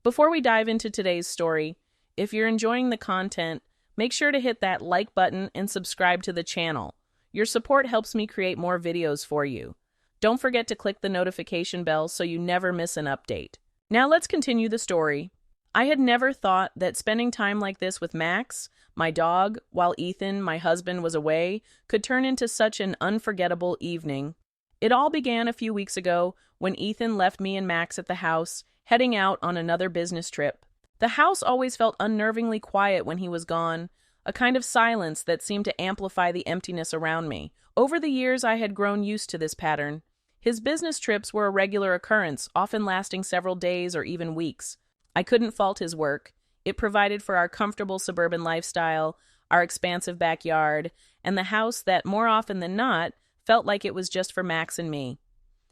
Before we dive into today's story, if you're enjoying the content, make sure to hit that like button and subscribe to the channel. Your support helps me create more videos for you. Don't forget to click the notification bell so you never miss an update. Now let's continue the story. I had never thought that spending time like this with Max, my dog, while Ethan, my husband, was away, could turn into such an unforgettable evening. It all began a few weeks ago when Ethan left me and Max at the house, heading out on another business trip. The house always felt unnervingly quiet when he was gone, a kind of silence that seemed to amplify the emptiness around me. Over the years, I had grown used to this pattern. His business trips were a regular occurrence, often lasting several days or even weeks. I couldn't fault his work. It provided for our comfortable suburban lifestyle, our expansive backyard, and the house that, more often than not, felt like it was just for Max and me.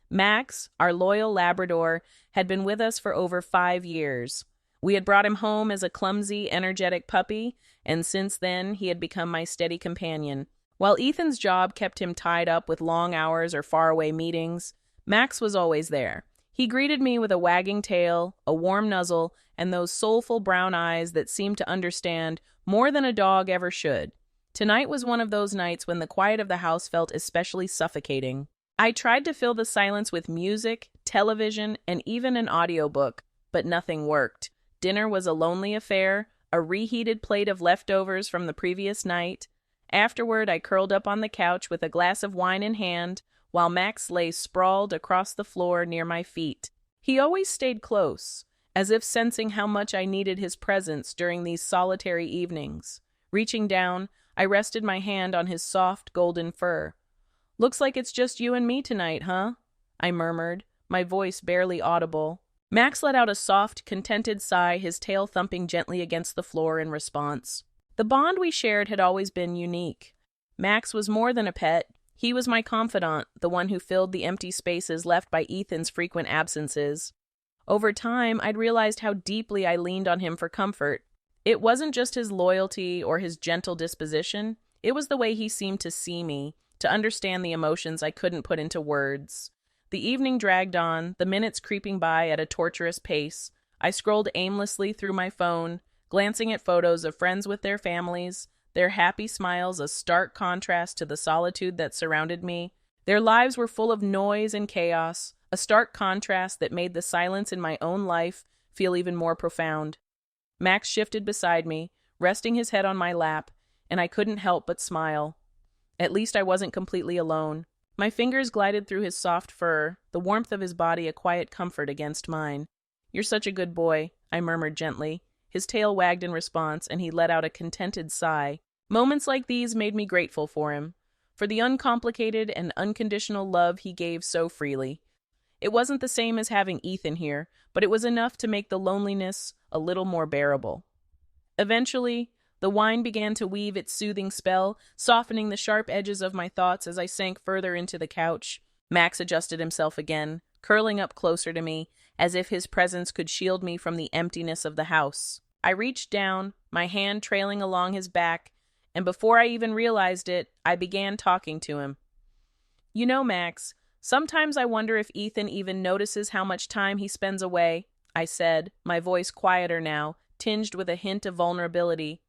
Max, our loyal Labrador, had been with us for over 5 years. We had brought him home as a clumsy, energetic puppy, and since then he had become my steady companion. While Ethan's job kept him tied up with long hours or faraway meetings, Max was always there. He greeted me with a wagging tail, a warm nuzzle, and those soulful brown eyes that seemed to understand more than a dog ever should. Tonight was one of those nights when the quiet of the house felt especially suffocating. I tried to fill the silence with music, television, and even an audiobook, but nothing worked. Dinner was a lonely affair, a reheated plate of leftovers from the previous night. Afterward, I curled up on the couch with a glass of wine in hand, while Max lay sprawled across the floor near my feet. He always stayed close, as if sensing how much I needed his presence during these solitary evenings. Reaching down, I rested my hand on his soft, golden fur. "Looks like it's just you and me tonight, huh?" I murmured, my voice barely audible. Max let out a soft, contented sigh, his tail thumping gently against the floor in response. The bond we shared had always been unique. Max was more than a pet. He was my confidant, the one who filled the empty spaces left by Ethan's frequent absences. Over time, I'd realized how deeply I leaned on him for comfort. It wasn't just his loyalty or his gentle disposition. It was the way he seemed to see me, to understand the emotions I couldn't put into words. The evening dragged on, the minutes creeping by at a torturous pace. I scrolled aimlessly through my phone, glancing at photos of friends with their families, their happy smiles a stark contrast to the solitude that surrounded me. Their lives were full of noise and chaos, a stark contrast that made the silence in my own life feel even more profound. Max shifted beside me, resting his head on my lap, and I couldn't help but smile. At least I wasn't completely alone. My fingers glided through his soft fur, the warmth of his body a quiet comfort against mine. "You're such a good boy," I murmured gently. His tail wagged in response, and he let out a contented sigh. Moments like these made me grateful for him, for the uncomplicated and unconditional love he gave so freely. It wasn't the same as having Ethan here, but it was enough to make the loneliness a little more bearable. Eventually, the wine began to weave its soothing spell, softening the sharp edges of my thoughts as I sank further into the couch. Max adjusted himself again, curling up closer to me, as if his presence could shield me from the emptiness of the house. I reached down, my hand trailing along his back, and before I even realized it, I began talking to him. "You know, Max, sometimes I wonder if Ethan even notices how much time he spends away," I said, my voice quieter now, tinged with a hint of vulnerability.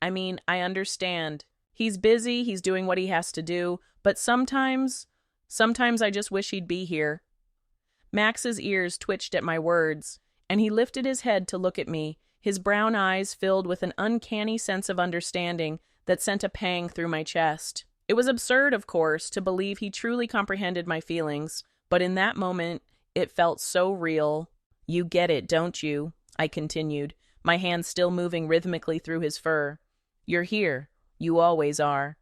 "I mean, I understand. He's busy, he's doing what he has to do, but sometimes I just wish he'd be here." Max's ears twitched at my words, and he lifted his head to look at me, his brown eyes filled with an uncanny sense of understanding that sent a pang through my chest. It was absurd, of course, to believe he truly comprehended my feelings, but in that moment, it felt so real. "You get it, don't you?" I continued, my hand still moving rhythmically through his fur. "You're here. You always are."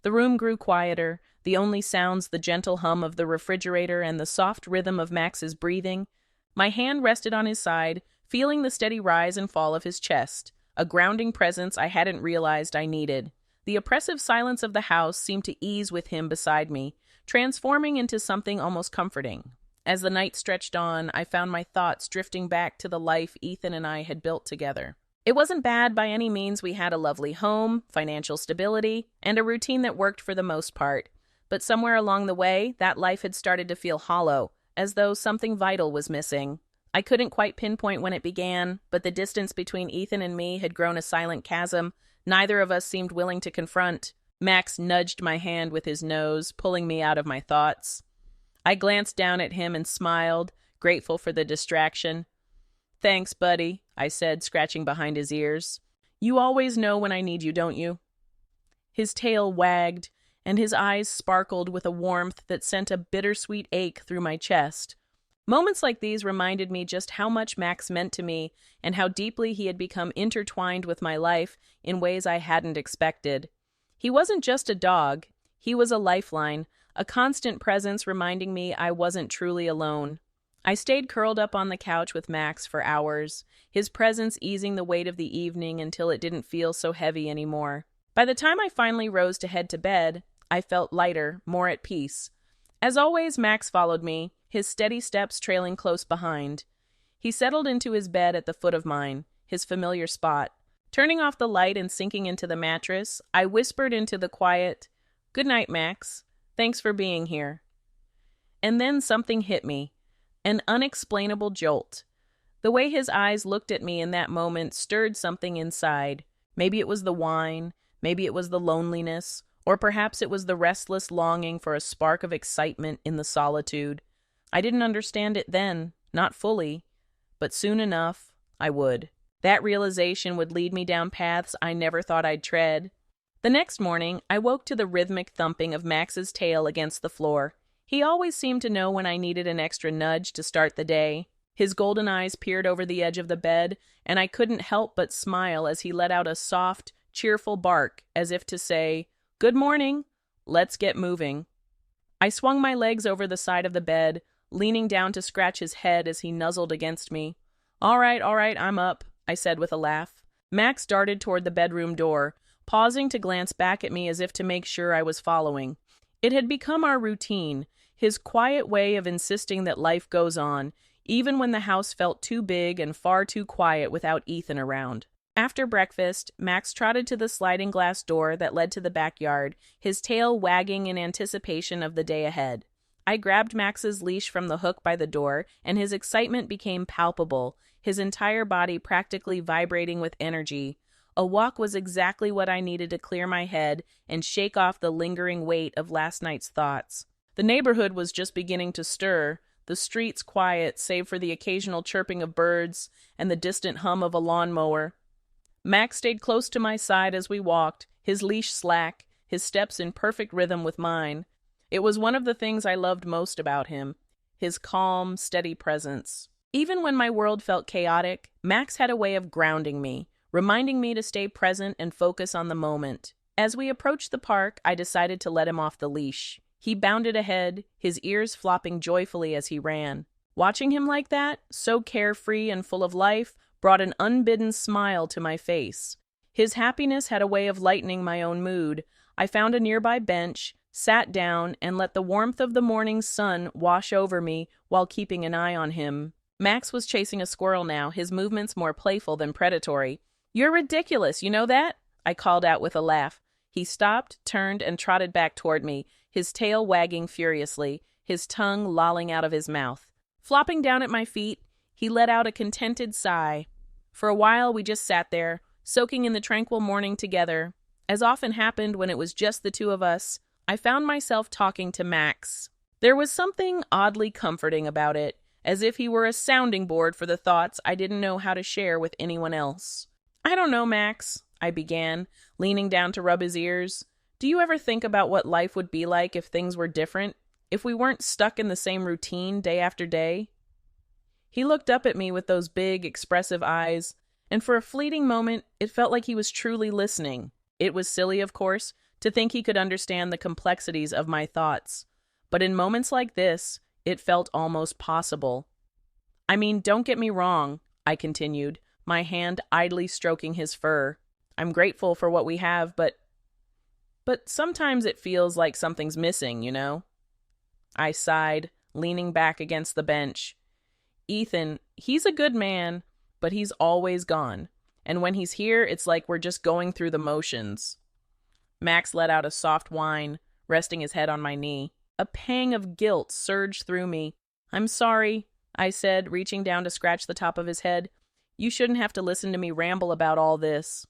The room grew quieter, the only sounds the gentle hum of the refrigerator and the soft rhythm of Max's breathing. My hand rested on his side, feeling the steady rise and fall of his chest, a grounding presence I hadn't realized I needed. The oppressive silence of the house seemed to ease with him beside me, transforming into something almost comforting. As the night stretched on, I found my thoughts drifting back to the life Ethan and I had built together. It wasn't bad by any means. We had a lovely home, financial stability, and a routine that worked for the most part. But somewhere along the way, that life had started to feel hollow, as though something vital was missing. I couldn't quite pinpoint when it began, but the distance between Ethan and me had grown a silent chasm neither of us seemed willing to confront. Max nudged my hand with his nose, pulling me out of my thoughts. I glanced down at him and smiled, grateful for the distraction. "Thanks, buddy," I said, scratching behind his ears. "You always know when I need you, don't you?" His tail wagged, and his eyes sparkled with a warmth that sent a bittersweet ache through my chest. Moments like these reminded me just how much Max meant to me and how deeply he had become intertwined with my life in ways I hadn't expected. He wasn't just a dog. He was a lifeline, a constant presence reminding me I wasn't truly alone. I stayed curled up on the couch with Max for hours, his presence easing the weight of the evening until it didn't feel so heavy anymore. By the time I finally rose to head to bed, I felt lighter, more at peace. As always, Max followed me, his steady steps trailing close behind. He settled into his bed at the foot of mine, his familiar spot. Turning off the light and sinking into the mattress, I whispered into the quiet, "Good night, Max. Thanks for being here." And then something hit me, an unexplainable jolt. The way his eyes looked at me in that moment stirred something inside. Maybe it was the wine, maybe it was the loneliness, or perhaps it was the restless longing for a spark of excitement in the solitude. I didn't understand it then, not fully, but soon enough, I would. That realization would lead me down paths I never thought I'd tread. The next morning, I woke to the rhythmic thumping of Max's tail against the floor. He always seemed to know when I needed an extra nudge to start the day. His golden eyes peered over the edge of the bed, and I couldn't help but smile as he let out a soft, cheerful bark, as if to say, "Good morning. Let's get moving." I swung my legs over the side of the bed, leaning down to scratch his head as he nuzzled against me. All right, I'm up," I said with a laugh. Max darted toward the bedroom door, pausing to glance back at me as if to make sure I was following. It had become our routine, his quiet way of insisting that life goes on, even when the house felt too big and far too quiet without Ethan around. After breakfast, Max trotted to the sliding glass door that led to the backyard, his tail wagging in anticipation of the day ahead. I grabbed Max's leash from the hook by the door, and his excitement became palpable, his entire body practically vibrating with energy. A walk was exactly what I needed to clear my head and shake off the lingering weight of last night's thoughts. The neighborhood was just beginning to stir, the streets quiet save for the occasional chirping of birds and the distant hum of a lawnmower. Max stayed close to my side as we walked, his leash slack, his steps in perfect rhythm with mine. It was one of the things I loved most about him, his calm, steady presence. Even when my world felt chaotic, Max had a way of grounding me, reminding me to stay present and focus on the moment. As we approached the park, I decided to let him off the leash. He bounded ahead, his ears flopping joyfully as he ran. Watching him like that, so carefree and full of life, brought an unbidden smile to my face. His happiness had a way of lightening my own mood. I found a nearby bench, sat down, and let the warmth of the morning sun wash over me while keeping an eye on him. Max was chasing a squirrel now, his movements more playful than predatory. "You're ridiculous, you know that?" I called out with a laugh. He stopped, turned, and trotted back toward me, his tail wagging furiously, his tongue lolling out of his mouth. Flopping down at my feet, he let out a contented sigh. For a while, we just sat there, soaking in the tranquil morning together. As often happened when it was just the two of us, I found myself talking to Max. There was something oddly comforting about it, as if he were a sounding board for the thoughts I didn't know how to share with anyone else. "I don't know, Max," I began, leaning down to rub his ears. "Do you ever think about what life would be like if things were different? If we weren't stuck in the same routine day after day?" He looked up at me with those big, expressive eyes, and for a fleeting moment, it felt like he was truly listening. It was silly, of course, to think he could understand the complexities of my thoughts. But in moments like this, it felt almost possible. "I mean, don't get me wrong," I continued, my hand idly stroking his fur. "I'm grateful for what we have, but sometimes it feels like something's missing, you know?" I sighed, leaning back against the bench. "Ethan, he's a good man, but he's always gone. And when he's here, it's like we're just going through the motions." Max let out a soft whine, resting his head on my knee. A pang of guilt surged through me. "I'm sorry. I said, reaching down to scratch the top of his head. "You shouldn't have to listen to me ramble about all this."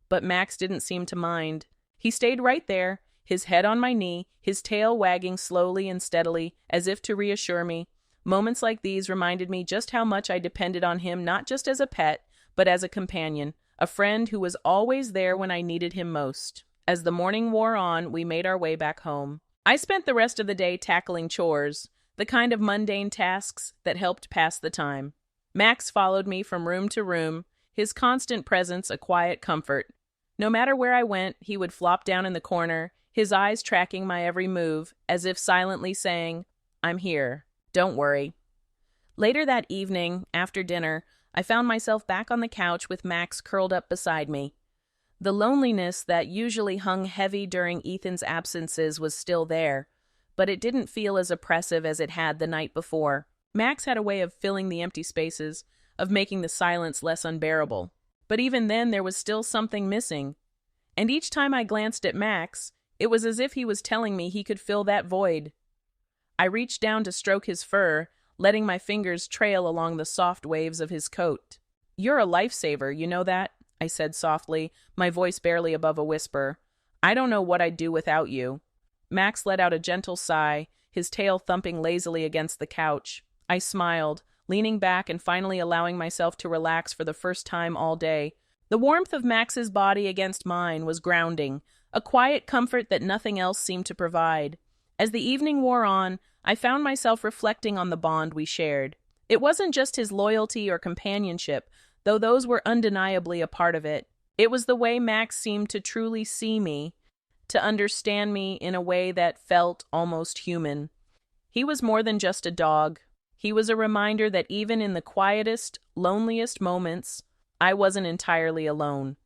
But Max didn't seem to mind. He stayed right there, his head on my knee, his tail wagging slowly and steadily, as if to reassure me. Moments like these reminded me just how much I depended on him, not just as a pet, but as a companion, a friend who was always there when I needed him most. As the morning wore on, we made our way back home. I spent the rest of the day tackling chores, the kind of mundane tasks that helped pass the time. Max followed me from room to room, his constant presence a quiet comfort. No matter where I went, he would flop down in the corner, his eyes tracking my every move, as if silently saying, "I'm here. Don't worry." Later that evening, after dinner, I found myself back on the couch with Max curled up beside me. The loneliness that usually hung heavy during Ethan's absences was still there, but it didn't feel as oppressive as it had the night before. Max had a way of filling the empty spaces, of making the silence less unbearable. But even then, there was still something missing. And each time I glanced at Max, it was as if he was telling me he could fill that void. I reached down to stroke his fur, letting my fingers trail along the soft waves of his coat. "You're a lifesaver, you know that?" I said softly, my voice barely above a whisper. "I don't know what I'd do without you." Max let out a gentle sigh, his tail thumping lazily against the couch. I smiled, leaning back and finally allowing myself to relax for the first time all day. The warmth of Max's body against mine was grounding, a quiet comfort that nothing else seemed to provide. As the evening wore on, I found myself reflecting on the bond we shared. It wasn't just his loyalty or companionship, though those were undeniably a part of it. It was the way Max seemed to truly see me, to understand me in a way that felt almost human. He was more than just a dog. He was a reminder that even in the quietest, loneliest moments, I wasn't entirely alone.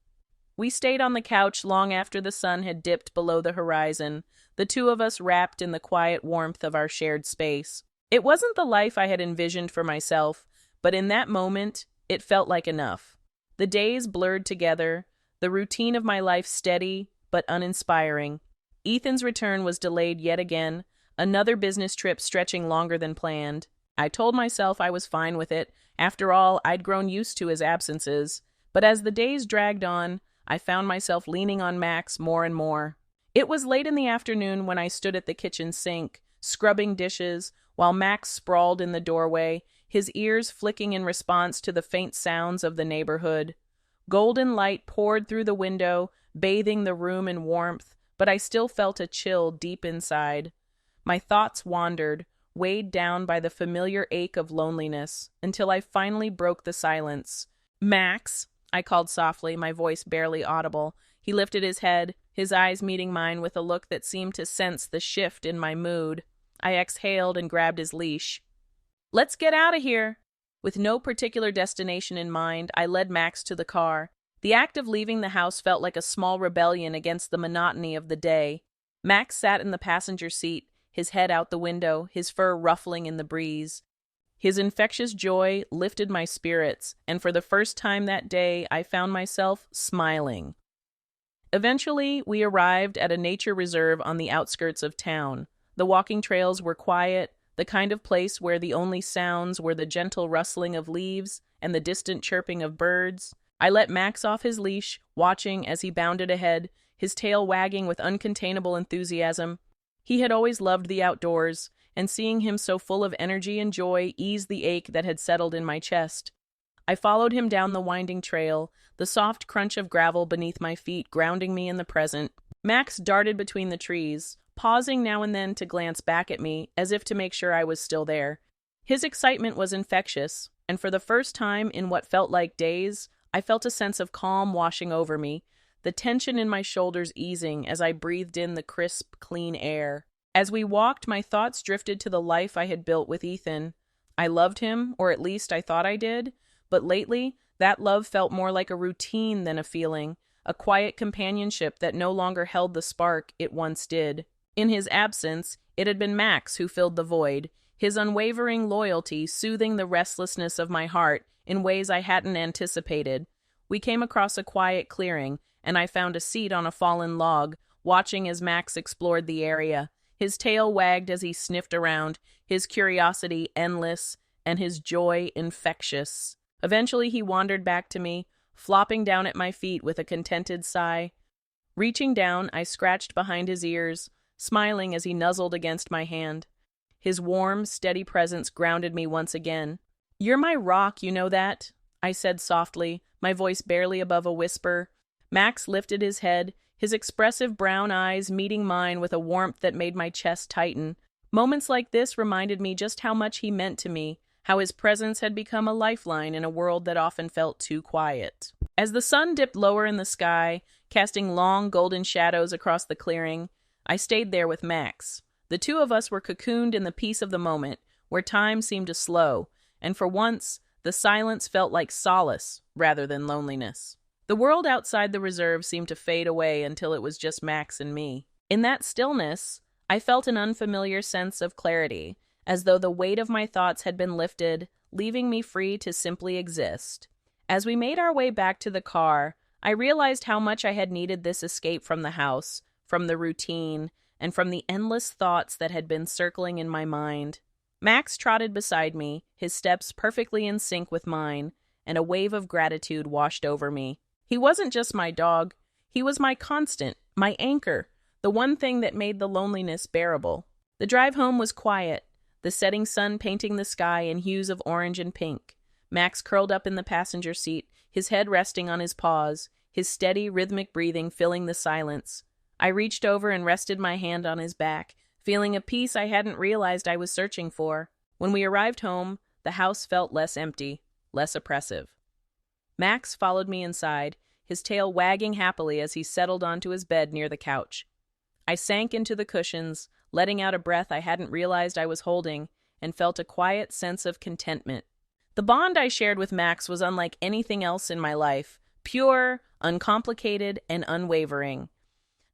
We stayed on the couch long after the sun had dipped below the horizon, the two of us wrapped in the quiet warmth of our shared space. It wasn't the life I had envisioned for myself, but in that moment, it felt like enough. The days blurred together, the routine of my life steady but uninspiring. Ethan's return was delayed yet again, another business trip stretching longer than planned. I told myself I was fine with it. After all, I'd grown used to his absences. But as the days dragged on, I found myself leaning on Max more and more. It was late in the afternoon when I stood at the kitchen sink, scrubbing dishes, while Max sprawled in the doorway, his ears flicking in response to the faint sounds of the neighborhood. Golden light poured through the window, bathing the room in warmth, but I still felt a chill deep inside. My thoughts wandered, weighed down by the familiar ache of loneliness, until I finally broke the silence. "Max," I called softly, my voice barely audible. He lifted his head, his eyes meeting mine with a look that seemed to sense the shift in my mood. I exhaled and grabbed his leash. "Let's get out of here." With no particular destination in mind, I led Max to the car. The act of leaving the house felt like a small rebellion against the monotony of the day. Max sat in the passenger seat, his head out the window, his fur ruffling in the breeze. His infectious joy lifted my spirits, and for the first time that day, I found myself smiling. Eventually, we arrived at a nature reserve on the outskirts of town. The walking trails were quiet, the kind of place where the only sounds were the gentle rustling of leaves and the distant chirping of birds. I let Max off his leash, watching as he bounded ahead, his tail wagging with uncontainable enthusiasm. He had always loved the outdoors, and seeing him so full of energy and joy eased the ache that had settled in my chest. I followed him down the winding trail, the soft crunch of gravel beneath my feet grounding me in the present. Max darted between the trees, pausing now and then to glance back at me, as if to make sure I was still there. His excitement was infectious, and for the first time in what felt like days, I felt a sense of calm washing over me, the tension in my shoulders easing as I breathed in the crisp, clean air. As we walked, my thoughts drifted to the life I had built with Ethan. I loved him, or at least I thought I did, but lately, that love felt more like a routine than a feeling, a quiet companionship that no longer held the spark it once did. In his absence, it had been Max who filled the void, his unwavering loyalty soothing the restlessness of my heart in ways I hadn't anticipated. We came across a quiet clearing, and I found a seat on a fallen log, watching as Max explored the area. His tail wagged as he sniffed around, his curiosity endless, and his joy infectious. Eventually, he wandered back to me, flopping down at my feet with a contented sigh. Reaching down, I scratched behind his ears, smiling as he nuzzled against my hand. His warm, steady presence grounded me once again. "You're my rock, you know that?" I said softly, my voice barely above a whisper. Max lifted his head, his expressive brown eyes meeting mine with a warmth that made my chest tighten. Moments like this reminded me just how much he meant to me, how his presence had become a lifeline in a world that often felt too quiet. As the sun dipped lower in the sky, casting long golden shadows across the clearing, I stayed there with Max. The two of us were cocooned in the peace of the moment, where time seemed to slow, and for once, the silence felt like solace rather than loneliness. The world outside the reserve seemed to fade away until it was just Max and me. In that stillness, I felt an unfamiliar sense of clarity, as though the weight of my thoughts had been lifted, leaving me free to simply exist. As we made our way back to the car, I realized how much I had needed this escape from the house, from the routine, and from the endless thoughts that had been circling in my mind. Max trotted beside me, his steps perfectly in sync with mine, and a wave of gratitude washed over me. He wasn't just my dog, he was my constant, my anchor, the one thing that made the loneliness bearable. The drive home was quiet, the setting sun painting the sky in hues of orange and pink. Max curled up in the passenger seat, his head resting on his paws, his steady, rhythmic breathing filling the silence. I reached over and rested my hand on his back, feeling a peace I hadn't realized I was searching for. When we arrived home, the house felt less empty, less oppressive. Max followed me inside, his tail wagging happily as he settled onto his bed near the couch. I sank into the cushions, letting out a breath I hadn't realized I was holding, and felt a quiet sense of contentment. The bond I shared with Max was unlike anything else in my life, pure, uncomplicated, and unwavering.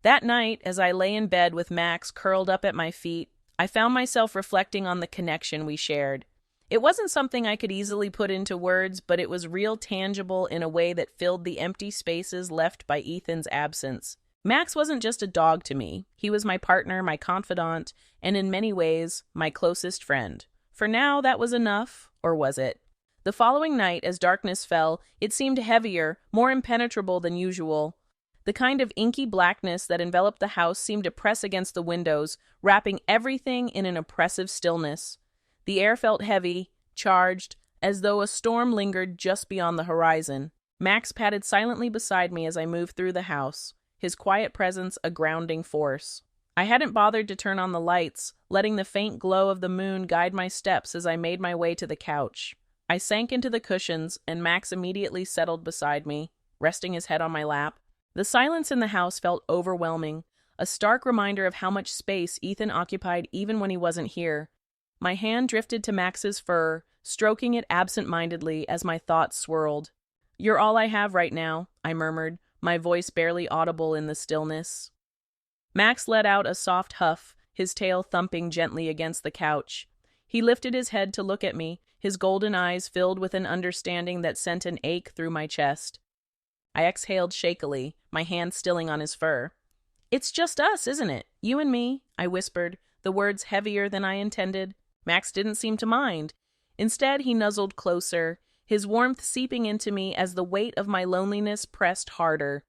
That night, as I lay in bed with Max curled up at my feet, I found myself reflecting on the connection we shared. It wasn't something I could easily put into words, but it was real tangible in a way that filled the empty spaces left by Ethan's absence. Max wasn't just a dog to me. He was my partner, my confidant, and in many ways, my closest friend. For now, that was enough, or was it? The following night, as darkness fell, it seemed heavier, more impenetrable than usual. The kind of inky blackness that enveloped the house seemed to press against the windows, wrapping everything in an oppressive stillness. The air felt heavy, charged, as though a storm lingered just beyond the horizon. Max padded silently beside me as I moved through the house, his quiet presence a grounding force. I hadn't bothered to turn on the lights, letting the faint glow of the moon guide my steps as I made my way to the couch. I sank into the cushions, and Max immediately settled beside me, resting his head on my lap. The silence in the house felt overwhelming, a stark reminder of how much space Ethan occupied even when he wasn't here. My hand drifted to Max's fur, stroking it absent-mindedly as my thoughts swirled. "You're all I have right now," I murmured, my voice barely audible in the stillness. Max let out a soft huff, his tail thumping gently against the couch. He lifted his head to look at me, his golden eyes filled with an understanding that sent an ache through my chest. I exhaled shakily, my hand stilling on his fur. "It's just us, isn't it? You and me," I whispered, the words heavier than I intended. Max didn't seem to mind. Instead, he nuzzled closer, his warmth seeping into me as the weight of my loneliness pressed harder.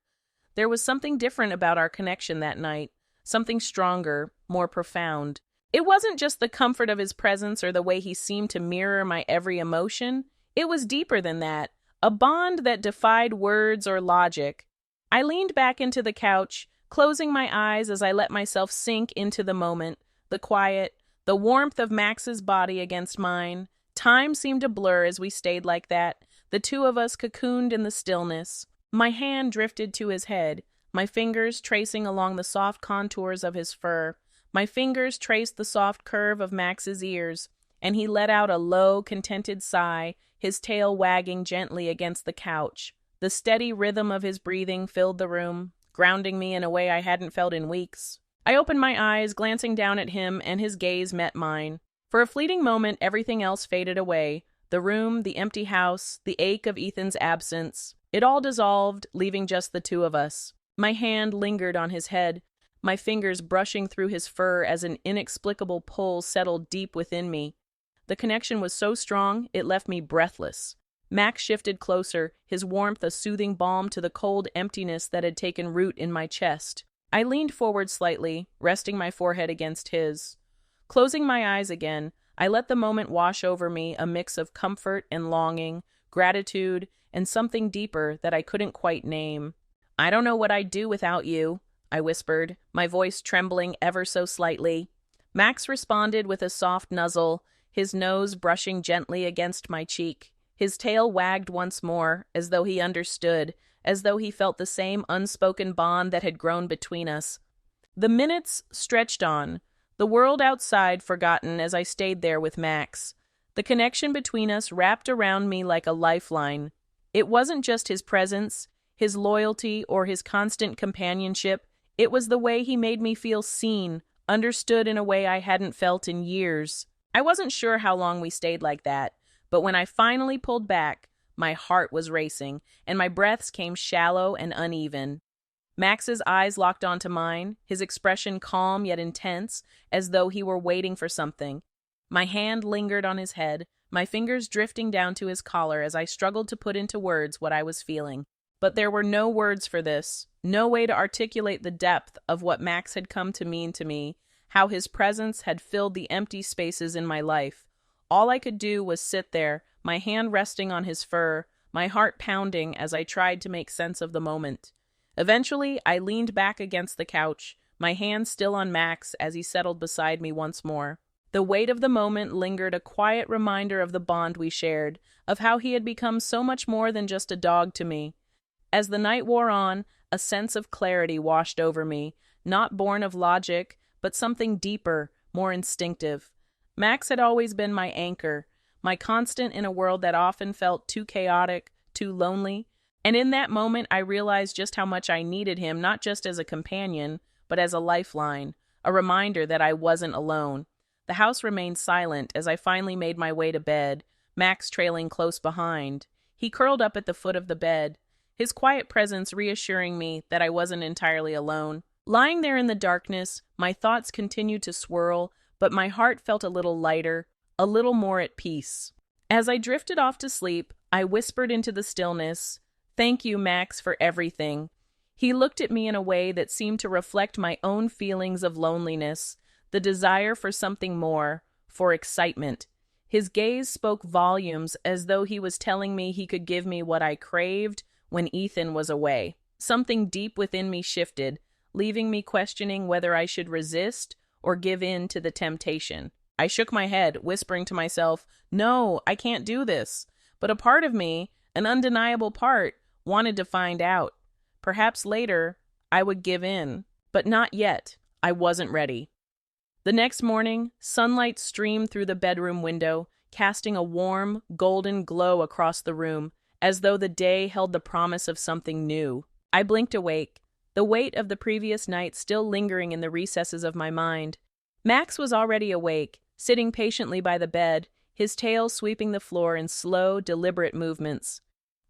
There was something different about our connection that night, something stronger, more profound. It wasn't just the comfort of his presence or the way he seemed to mirror my every emotion. It was deeper than that, a bond that defied words or logic. I leaned back into the couch, closing my eyes as I let myself sink into the moment, the quiet, the warmth of Max's body against mine. Time seemed to blur as we stayed like that, the two of us cocooned in the stillness. My hand drifted to his head, my fingers tracing along the soft contours of his fur. My fingers traced the soft curve of Max's ears, and he let out a low, contented sigh, his tail wagging gently against the couch. The steady rhythm of his breathing filled the room, grounding me in a way I hadn't felt in weeks. I opened my eyes, glancing down at him, and his gaze met mine. For a fleeting moment, everything else faded away. The room, the empty house, the ache of Ethan's absence. It all dissolved, leaving just the two of us. My hand lingered on his head, my fingers brushing through his fur as an inexplicable pull settled deep within me. The connection was so strong, it left me breathless. Max shifted closer, his warmth a soothing balm to the cold emptiness that had taken root in my chest. I leaned forward slightly, resting my forehead against his. Closing my eyes again, I let the moment wash over me, a mix of comfort and longing, gratitude, and something deeper that I couldn't quite name. "I don't know what I'd do without you," I whispered, my voice trembling ever so slightly. Max responded with a soft nuzzle, his nose brushing gently against my cheek. His tail wagged once more, as though he understood, as though he felt the same unspoken bond that had grown between us. The minutes stretched on, the world outside forgotten as I stayed there with Max. The connection between us wrapped around me like a lifeline. It wasn't just his presence, his loyalty, or his constant companionship. It was the way he made me feel seen, understood in a way I hadn't felt in years. I wasn't sure how long we stayed like that, but when I finally pulled back, my heart was racing, and my breaths came shallow and uneven. Max's eyes locked onto mine, his expression calm yet intense, as though he were waiting for something. My hand lingered on his head, my fingers drifting down to his collar as I struggled to put into words what I was feeling. But there were no words for this, no way to articulate the depth of what Max had come to mean to me, how his presence had filled the empty spaces in my life. All I could do was sit there, my hand resting on his fur, my heart pounding as I tried to make sense of the moment. Eventually, I leaned back against the couch, my hand still on Max as he settled beside me once more. The weight of the moment lingered, a quiet reminder of the bond we shared, of how he had become so much more than just a dog to me. As the night wore on, a sense of clarity washed over me, not born of logic, but something deeper, more instinctive. Max had always been my anchor, my constant in a world that often felt too chaotic, too lonely. And in that moment, I realized just how much I needed him, not just as a companion, but as a lifeline, a reminder that I wasn't alone. The house remained silent as I finally made my way to bed, Max trailing close behind. He curled up at the foot of the bed, his quiet presence reassuring me that I wasn't entirely alone. Lying there in the darkness, my thoughts continued to swirl, but my heart felt a little lighter, a little more at peace. As I drifted off to sleep, I whispered into the stillness, "Thank you, Max, for everything." He looked at me in a way that seemed to reflect my own feelings of loneliness, the desire for something more, for excitement. His gaze spoke volumes, as though he was telling me he could give me what I craved when Ethan was away. Something deep within me shifted, leaving me questioning whether I should resist or give in to the temptation. I shook my head, whispering to myself, "No, I can't do this." But a part of me, an undeniable part, wanted to find out. Perhaps later, I would give in. But not yet. I wasn't ready. The next morning, sunlight streamed through the bedroom window, casting a warm, golden glow across the room, as though the day held the promise of something new. I blinked awake, the weight of the previous night still lingering in the recesses of my mind. Max was already awake, sitting patiently by the bed, his tail sweeping the floor in slow, deliberate movements.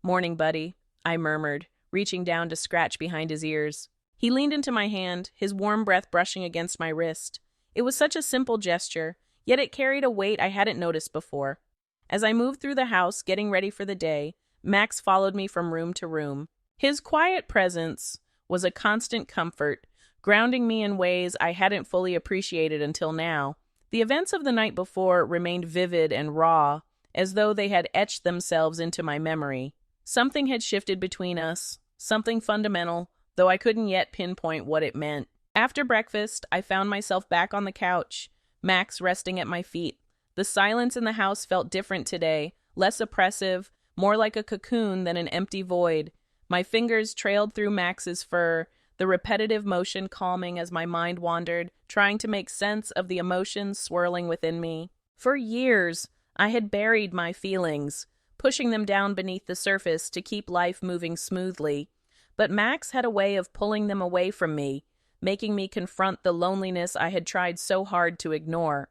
"Morning, buddy," I murmured, reaching down to scratch behind his ears. He leaned into my hand, his warm breath brushing against my wrist. It was such a simple gesture, yet it carried a weight I hadn't noticed before. As I moved through the house, getting ready for the day, Max followed me from room to room. His quiet presence was a constant comfort, grounding me in ways I hadn't fully appreciated until now. The events of the night before remained vivid and raw, as though they had etched themselves into my memory. Something had shifted between us, something fundamental, though I couldn't yet pinpoint what it meant. After breakfast, I found myself back on the couch, Max resting at my feet. The silence in the house felt different today, less oppressive, more like a cocoon than an empty void. My fingers trailed through Max's fur, the repetitive motion calming as my mind wandered, trying to make sense of the emotions swirling within me. For years, I had buried my feelings, pushing them down beneath the surface to keep life moving smoothly. But Max had a way of pulling them away from me, making me confront the loneliness I had tried so hard to ignore.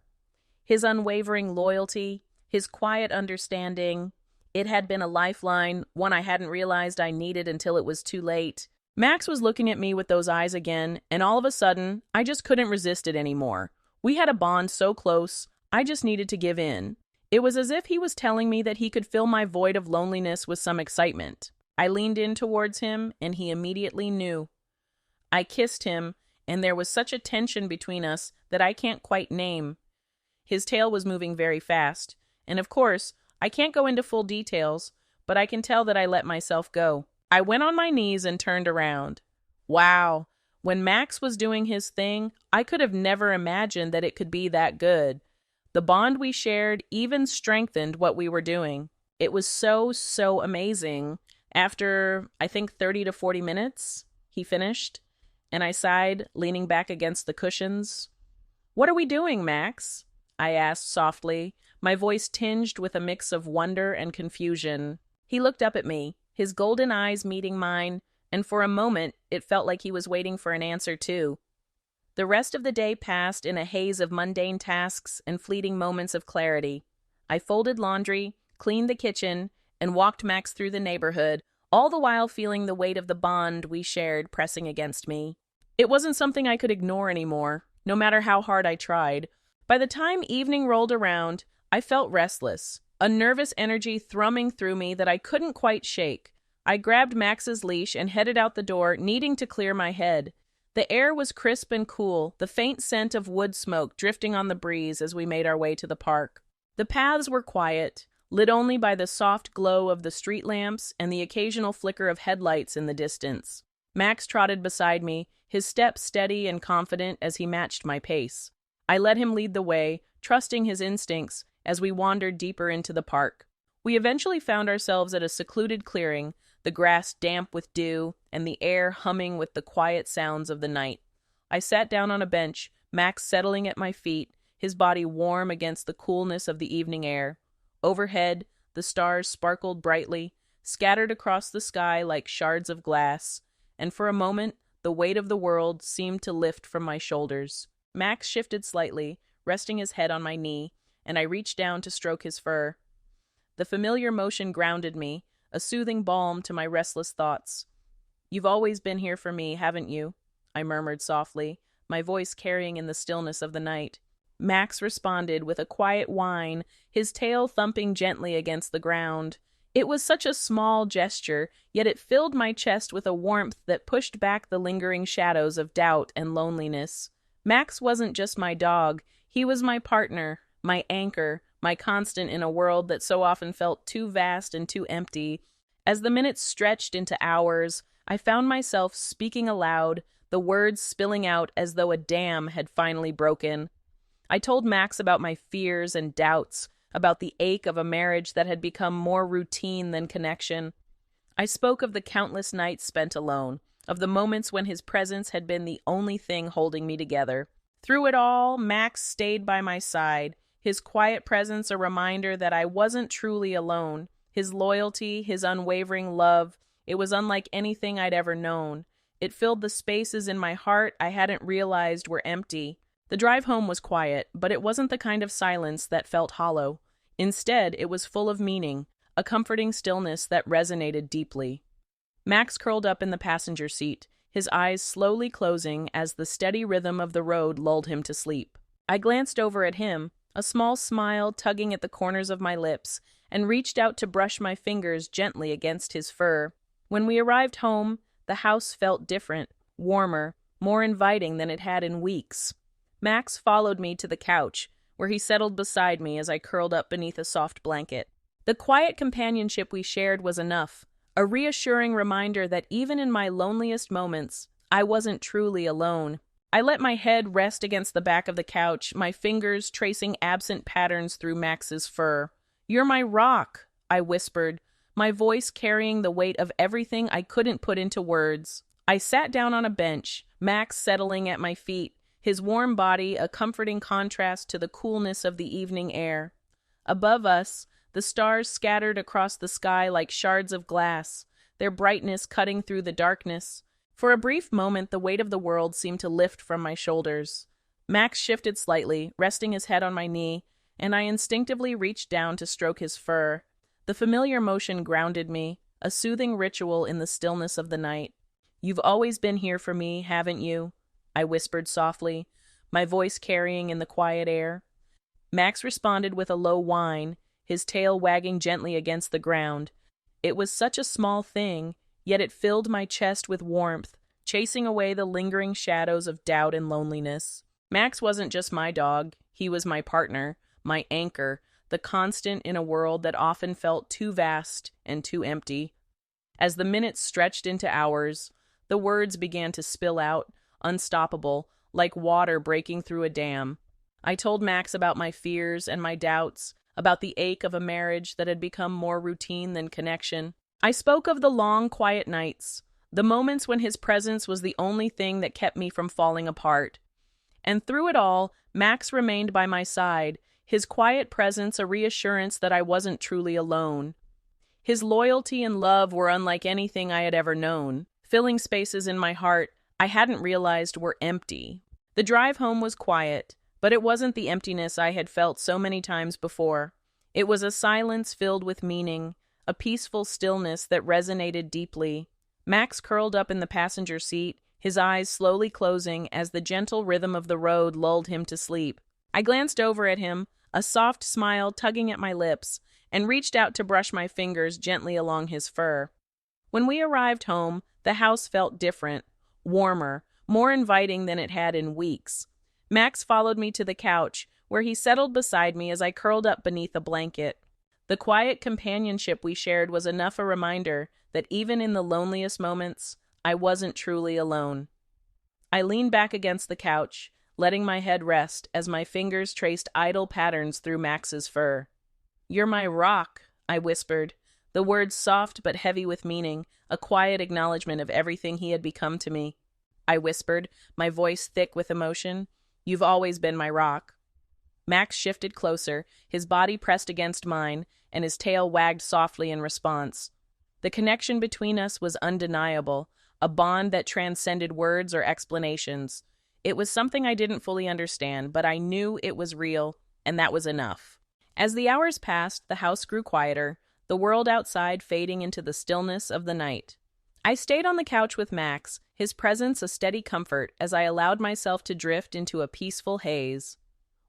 His unwavering loyalty, his quiet understanding, it had been a lifeline, one I hadn't realized I needed until it was too late. Max was looking at me with those eyes again, and all of a sudden, I just couldn't resist it anymore. We had a bond so close, I just needed to give in. It was as if he was telling me that he could fill my void of loneliness with some excitement. I leaned in towards him, and he immediately knew. I kissed him, and there was such a tension between us that I can't quite name. His tail was moving very fast, and of course, I can't go into full details, but I can tell that I let myself go. I went on my knees and turned around. Wow, when Max was doing his thing, I could have never imagined that it could be that good. The bond we shared even strengthened what we were doing. It was so amazing. After, I think, 30 to 40 minutes, he finished, and I sighed, leaning back against the cushions. "What are we doing, Max?" I asked softly, my voice tinged with a mix of wonder and confusion. He looked up at me, his golden eyes meeting mine, and for a moment it felt like he was waiting for an answer too. The rest of the day passed in a haze of mundane tasks and fleeting moments of clarity. I folded laundry, cleaned the kitchen, and walked Max through the neighborhood, all the while feeling the weight of the bond we shared pressing against me. It wasn't something I could ignore anymore, no matter how hard I tried. By the time evening rolled around, I felt restless, a nervous energy thrumming through me that I couldn't quite shake. I grabbed Max's leash and headed out the door, needing to clear my head. The air was crisp and cool, the faint scent of wood smoke drifting on the breeze as we made our way to the park. The paths were quiet, lit only by the soft glow of the street lamps and the occasional flicker of headlights in the distance. Max trotted beside me, his step steady and confident as he matched my pace. I let him lead the way, trusting his instincts as we wandered deeper into the park. We eventually found ourselves at a secluded clearing, the grass damp with dew, and the air humming with the quiet sounds of the night. I sat down on a bench, Max settling at my feet, his body warm against the coolness of the evening air. Overhead, the stars sparkled brightly, scattered across the sky like shards of glass, and for a moment, the weight of the world seemed to lift from my shoulders. Max shifted slightly, resting his head on my knee, and I reached down to stroke his fur. The familiar motion grounded me, a soothing balm to my restless thoughts. "You've always been here for me, haven't you?" I murmured softly, my voice carrying in the stillness of the night. Max responded with a quiet whine, his tail thumping gently against the ground. It was such a small gesture, yet it filled my chest with a warmth that pushed back the lingering shadows of doubt and loneliness. Max wasn't just my dog, he was my partner, my anchor, my constant in a world that so often felt too vast and too empty. As the minutes stretched into hours, I found myself speaking aloud, the words spilling out as though a dam had finally broken. I told Max about my fears and doubts, about the ache of a marriage that had become more routine than connection. I spoke of the countless nights spent alone, of the moments when his presence had been the only thing holding me together. Through it all, Max stayed by my side, his quiet presence a reminder that I wasn't truly alone. His loyalty, his unwavering love, it was unlike anything I'd ever known. It filled the spaces in my heart I hadn't realized were empty. The drive home was quiet, but it wasn't the kind of silence that felt hollow. Instead, it was full of meaning, a comforting stillness that resonated deeply. Max curled up in the passenger seat, his eyes slowly closing as the steady rhythm of the road lulled him to sleep. I glanced over at him, a small smile tugging at the corners of my lips, and reached out to brush my fingers gently against his fur. When we arrived home, the house felt different, warmer, more inviting than it had in weeks. Max followed me to the couch, where he settled beside me as I curled up beneath a soft blanket. The quiet companionship we shared was enough, a reassuring reminder that even in my loneliest moments, I wasn't truly alone. I let my head rest against the back of the couch, my fingers tracing absent patterns through Max's fur. "You're my rock," I whispered, my voice carrying the weight of everything I couldn't put into words. I sat down on a bench, Max settling at my feet, his warm body a comforting contrast to the coolness of the evening air. Above us, the stars scattered across the sky like shards of glass, their brightness cutting through the darkness. For a brief moment, the weight of the world seemed to lift from my shoulders. Max shifted slightly, resting his head on my knee, and I instinctively reached down to stroke his fur. The familiar motion grounded me, a soothing ritual in the stillness of the night. "You've always been here for me, haven't you?" I whispered softly, my voice carrying in the quiet air. Max responded with a low whine, his tail wagging gently against the ground. It was such a small thing, yet it filled my chest with warmth, chasing away the lingering shadows of doubt and loneliness. Max wasn't just my dog, he was my partner, my anchor, the constant in a world that often felt too vast and too empty. As the minutes stretched into hours, the words began to spill out, unstoppable, like water breaking through a dam. I told Max about my fears and my doubts, about the ache of a marriage that had become more routine than connection. I spoke of the long, quiet nights, the moments when his presence was the only thing that kept me from falling apart. And through it all, Max remained by my side, his quiet presence a reassurance that I wasn't truly alone. His loyalty and love were unlike anything I had ever known, filling spaces in my heart I hadn't realized were empty. The drive home was quiet, but it wasn't the emptiness I had felt so many times before. It was a silence filled with meaning, a peaceful stillness that resonated deeply. Max curled up in the passenger seat, his eyes slowly closing as the gentle rhythm of the road lulled him to sleep. I glanced over at him, a soft smile tugging at my lips, and reached out to brush my fingers gently along his fur. When we arrived home, the house felt different, warmer, more inviting than it had in weeks. Max followed me to the couch, where he settled beside me as I curled up beneath a blanket. The quiet companionship we shared was enough a reminder that even in the loneliest moments, I wasn't truly alone. I leaned back against the couch, letting my head rest as my fingers traced idle patterns through Max's fur. "You're my rock," I whispered, the words soft but heavy with meaning, a quiet acknowledgement of everything he had become to me. I whispered, my voice thick with emotion. "You've always been my rock." Max shifted closer, his body pressed against mine, and his tail wagged softly in response. The connection between us was undeniable, a bond that transcended words or explanations. It was something I didn't fully understand, but I knew it was real, and that was enough. As the hours passed, the house grew quieter, the world outside fading into the stillness of the night. I stayed on the couch with Max, his presence a steady comfort as I allowed myself to drift into a peaceful haze.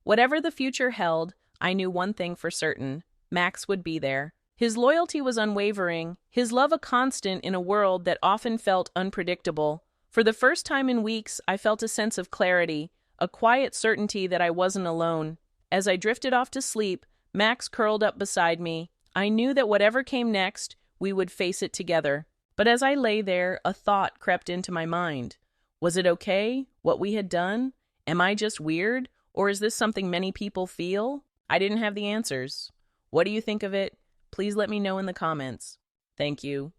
Whatever the future held, I knew one thing for certain: Max would be there. His loyalty was unwavering, his love a constant in a world that often felt unpredictable. For the first time in weeks, I felt a sense of clarity, a quiet certainty that I wasn't alone. As I drifted off to sleep, Max curled up beside me. I knew that whatever came next, we would face it together. But as I lay there, a thought crept into my mind. Was it okay, what we had done? Am I just weird? Or is this something many people feel? I didn't have the answers. What do you think of it? Please let me know in the comments. Thank you.